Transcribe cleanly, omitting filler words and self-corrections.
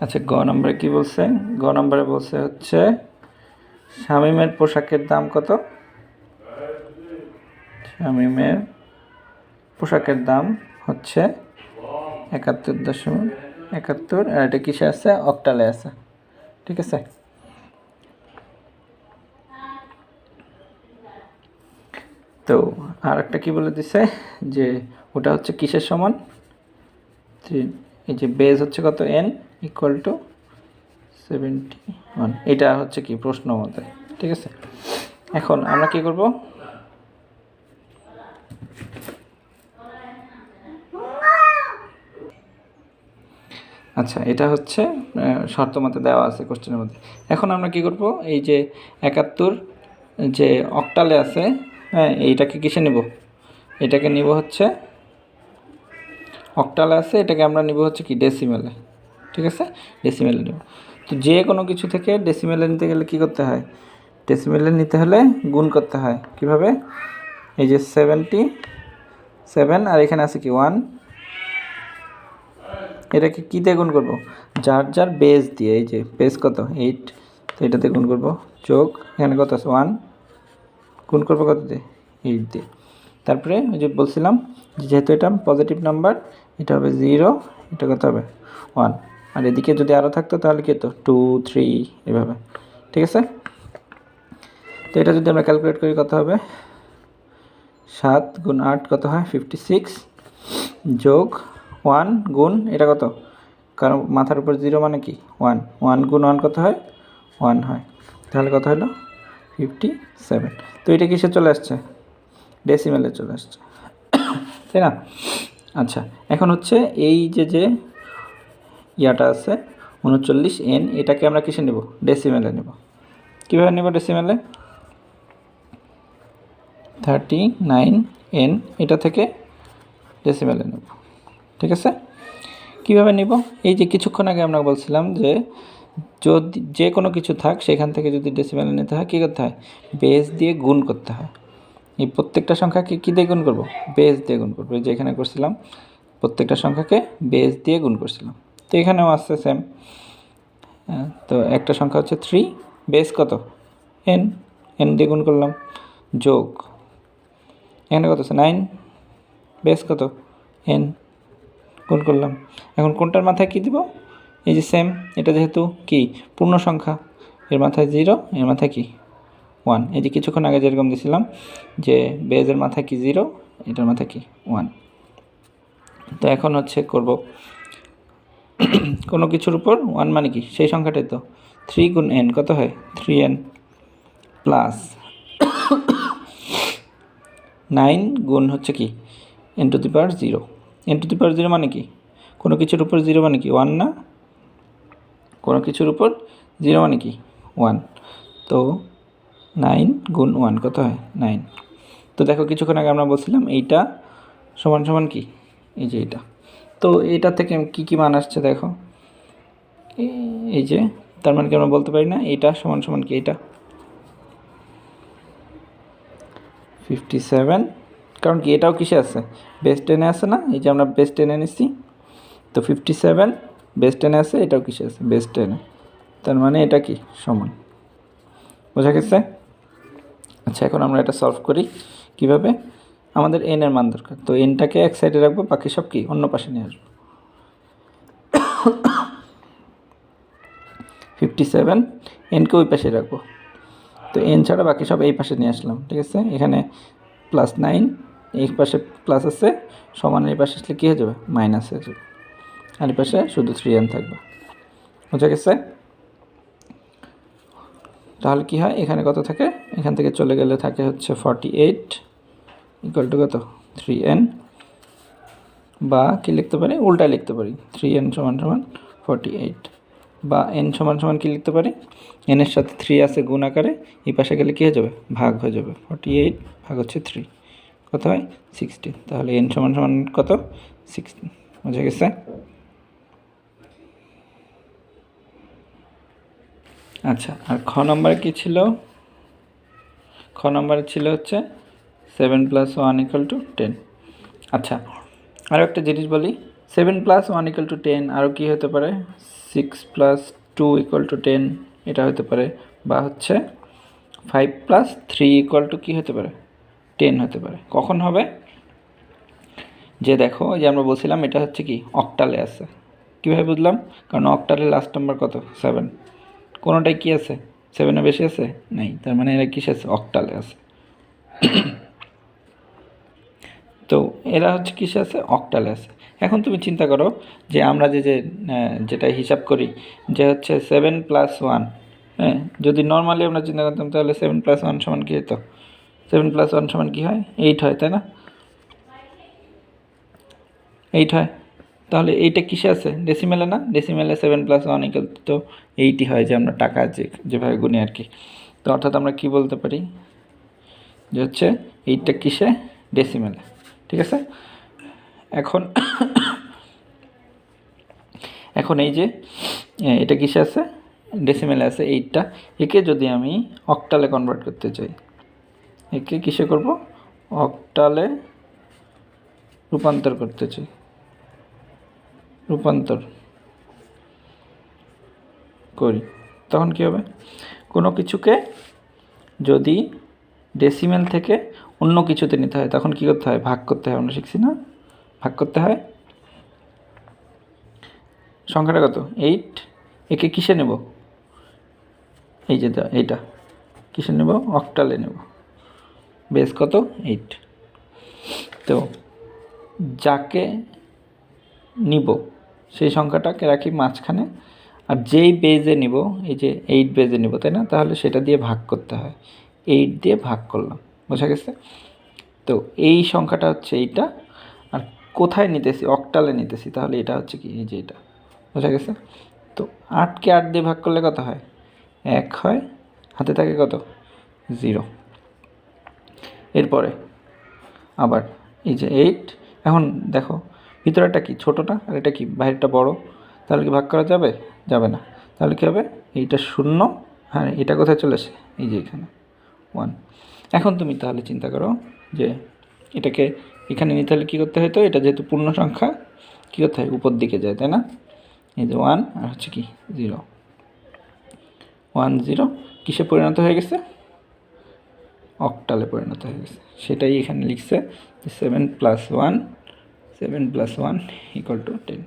আচ্ছা, গ নম্বরে কি বলছে? গ নম্বরে বলছে হচ্ছে শামীমের পোশাকের দাম কত? শামীমের পোশাকের দাম হচ্ছে 71.71, আর এটা কিসে আছে? অক্টালে আছে। ঠিক আছে, তো আর একটা কি বলে দিছে যে ওটা হচ্ছে কিসের সমান? এই যে বেজ হচ্ছে কত? n equal to 71। এটা হচ্ছে কি প্রশ্ন মতে। ঠিক আছে, এখন আমরা কি করব? আচ্ছা, এটা হচ্ছে শর্ত মতে দেওয়া আছে কোশ্চেনের মধ্যে। এখন আমরা কি করব? এই যে 71 যে অক্টালে আছে, হ্যাঁ, এইটাকে কিসে নিব? এটাকে নিব হচ্ছে অক্টালে আছে, এটাকে আমরা নিব হচ্ছে কি ডেসিমেলে। ঠিক আছে, ডেসিমেলে নেব। তো যে কোনো কিছু থেকে ডেসিমেলে নিতে গেলে কি করতে হয়? ডেসিমেলে নিতে হলে গুণ করতে হয়। কিভাবে? এই যে 77 আর এখানে আছে কি 1, এটাকে কী দিয়ে গুণ করবো? যার যার বেস দিয়ে। এই যে বেস কত? 8, তো এটাতে গুণ করবো, যোগ এখানে কত আছে 1, গুণ করবো কত দিয়ে? 8 দিয়ে। তারপরে ওই যে বলছিলাম যেহেতু এটা পজিটিভ নাম্বার, এটা হবে 0, এটা কত হবে 1, আর এদিকে যদি আরও থাকতো তাহলে কী হতো? 2, 3 এভাবে। ঠিক আছে, তো এটা যদি আমরা ক্যালকুলেট করি কত হবে? 7 গুণ 8 কত হয়? 56, যোগ 1 গুণ এটা কত? কারণ মাথার উপর 0 মানে কি 1, 1 গুণ 1 কত হয়? 1 হয়। তাহলে কত হলো? 57। তো এটা কিসে চলে আসছে? ডেসিমেলে চলে আসছে, তাই না? আচ্ছা, এখন হচ্ছে এই যে ইয়াটা আছে 39n, এটাকে আমরা কিসে নেব? ডেসিমেলে নেব। কীভাবে নেব ডেসিমেলে? 39n এটা থেকে ডেসিমেলে নেব। ঠিক আছে, কীভাবে নিব? এই যে কিছুক্ষণ আগে আমরা বলছিলাম যে যদি যে কোনো কিছু থাক সেখান থেকে যদি ডেসিমেলে নিতে হয় কী করতে হয়? বেস দিয়ে গুণ করতে হয়। এই প্রত্যেকটা সংখ্যাকে কী দিয়ে গুণ করব? বেস দিয়ে গুণ করবো। এই যে এখানে করছিলাম প্রত্যেকটা সংখ্যাকে বেস দিয়ে গুণ করছিলাম, তো এখানেও আসছে সেম। তো একটা সংখ্যা হচ্ছে 3, বেস কত? n দিয়ে গুণ করলাম, যোগ এখানে কত আছে 9, বেস কত? n, গুণ করলাম। এখন কোনটার মাথায় কী দিব? এই যে সেম, এটা যেহেতু কি পূর্ণ সংখ্যা, এর মাথায় 0, এর মাথায় কি 1। এই যে কিছুক্ষণ আগে যেরকম দিয়েছিলাম যে বেজের মাথায় কি 0, এটার মাথায় কি 1। তো এখন হচ্ছে করব কোনো কিছুর উপর 1 মানে কি সেই সংখ্যাটাই তো। 3 গুণ n কত হয়? 3n, প্লাস 9 গুণ হচ্ছে কি n to the power 0। n to the power 0 মানে কি? কোনো কিছুর উপর 0 মানে কি 1 না? কোনো কিছুর উপর 0 মানে কি 1। তো 9 গুণ 1 কত হয়? 9। তো দেখো কিছুক্ষণ আগে আমরা বলছিলাম এইটা সমান সমান কি এই যে এটা। তো এটা থেকে কি কি মান আসছে দেখো, এই যে তার মানে কি আমরা বলতে পারি না এইটা সমান সমান কি এটা 57, কারণ কি এটাও কিসে আছে? বেস 10-এ আছে না? এই যে আমরা বেস 10-এ নিচ্ছি, তো 57 বেস 10-এ আছে, এটাও কিসে আছে? বেস 10-এ। তার মানে এটা কি সমান। বোঝা গেছে? আচ্ছা, এখন আমরা এটা সলভ করি কিভাবে? আমাদের n এর মান দরকার, তো nটাকে এক সাইডে রাখবো, বাকি সব কি অন্য পাশে নিয়ে আসবো। 57 nকে ওই পাশে রাখবো, তো n ছাড়া বাকি সব এই পাশে নিয়ে আসলাম। ঠিক আছে, এখানে +9, এই পাশে প্লাস আছে, সমান এই পাশে আসলে কী হয়ে যাবে? মাইনাস হয়ে যাবে, আর এই পাশে শুধু 3n থাকবে। বোঝা গেছে? তাহলে কি হয়? এখানে কত থাকে? এখান থেকে চলে গেলে থাকে হচ্ছে 48 ইকুয়াল টু কত? 3n, বা কি লিখতে পারি? উল্টায় লিখতে পারি, 3n সমান সমান 48, বা n সমান সমান কী লিখতে পারি? n এর সাথে 3 আছে গুণ আকারে, এই পাশে গেলে কী হয়ে যাবে? ভাগ হয়ে যাবে। 48 ভাগ হচ্ছে 3 কত হয়? 16। তাহলে n সমান সমান কত? 16। বোঝা গেছে? আচ্ছা, আর খ নম্বরে কী ছিল? খ নম্বরে ছিল হচ্ছে 7 + 1 = 10। আচ্ছা, আরও একটা জিনিস বলি, 7 + 1 = 10, আরও কি হতে পারে 6 + 2 = 10, এটা হতে পারে, বা হচ্ছে 5 + 3 = কি হতে পারে 10 হতে পারে। কখন হবে, যে দেখো যে আমরা বলছিলাম এটা হচ্ছে কি অক্টালে আছে। কীভাবে বুঝলাম, কারণ অক্টালের লাস্ট নাম্বার কত 7, কোনোটাই কি আছে 7-এর বেশি আছে নেই, তার মানে এরা কিসে আছে অক্টালে আছে। তো এরা হচ্ছে কিসে আছে অক্টালে আছে। এখন তুমি চিন্তা করো যে আমরা যেটা হিসাব করি যে হচ্ছে 7 + 1, হ্যাঁ, যদি নর্মালি আমরা চিন্তা করতাম তাহলে 7 + 1 সমান কী হতো, 7 + 1 সমান কী হয় 8 হয়, তাই না, 8 হয়। তাহলে এইটা কিসে আছে ডেসিমেলে না, ডেসিমেলে 7 + 1 = তো 8ই হয়, যে আমরা টাকা যেভাবে গুনি আর কি। তো অর্থাৎ আমরা কি বলতে পারি যে হচ্ছে 8টা কিসে ডেসিমেলে, ঠিক আছে। এখন এখন এই যে এটা কিসে আছে ডেসিমেলে আছে 8টা, একে যদি আমি অক্টালে কনভার্ট করতে চাই, একে কিসে করব অক্টালে রূপান্তর করতে চাই, রূপান্তর করি, তখন কী হবে, কোনো কিছুকে যদি ডেসিমেল থেকে অন্য কিছুতে নিতে হয় তখন কী করতে হয় ভাগ করতে হয়, আমরা শিখছি না ভাগ করতে হয়। সংখ্যাটা কত 8, একে কিসে নেব, এই যে এইটা কিসে নেব অক্টালে নেব, বেস কত 8। তো যাকে নিব সেই সংখ্যাটাকে রাখি মাঝখানে, আর যেই বেজে নিব এই যে 8 বেজে নিব, তাই না, তাহলে সেটা দিয়ে ভাগ করতে হয়, 8 দিয়ে ভাগ করলাম, বোঝা গেছে। তো এই সংখ্যাটা হচ্ছে এইটা, আর কোথায় নিতেছি অক্টালে নিতেছি, তাহলে এটা হচ্ছে কি এই যে এটা, বোঝা গেছে। তো 8কে 8 দিয়ে ভাগ করলে কত হয় 1 হয়, হাতে থাকে কত 0। এরপরে আবার এই যে 8, এখন দেখো ভিতরেটা কি ছোটোটা আর এটা কি বাইরেটা বড়, তাহলে কি ভাগ করা যাবে, যাবে না, তাহলে কী হবে এইটা 0, হ্যাঁ এটা কোথায় চলে আসে এই যে এখানে 1। এখন তুমি তাহলে চিন্তা করো যে এটাকে এখানে নিতে হলে কী করতে হতো, এটা যেহেতু পূর্ণ সংখ্যা কী করতে হয় উপর দিকে যায়, তাই না, এই যে 1 আর হচ্ছে কি 0, 1 0 কিসে পরিণত হয়ে গেছে অক্টালে পরিণত হয়ে গেছে, সেটাই এখানে লিখছে 7 + 1 = 10।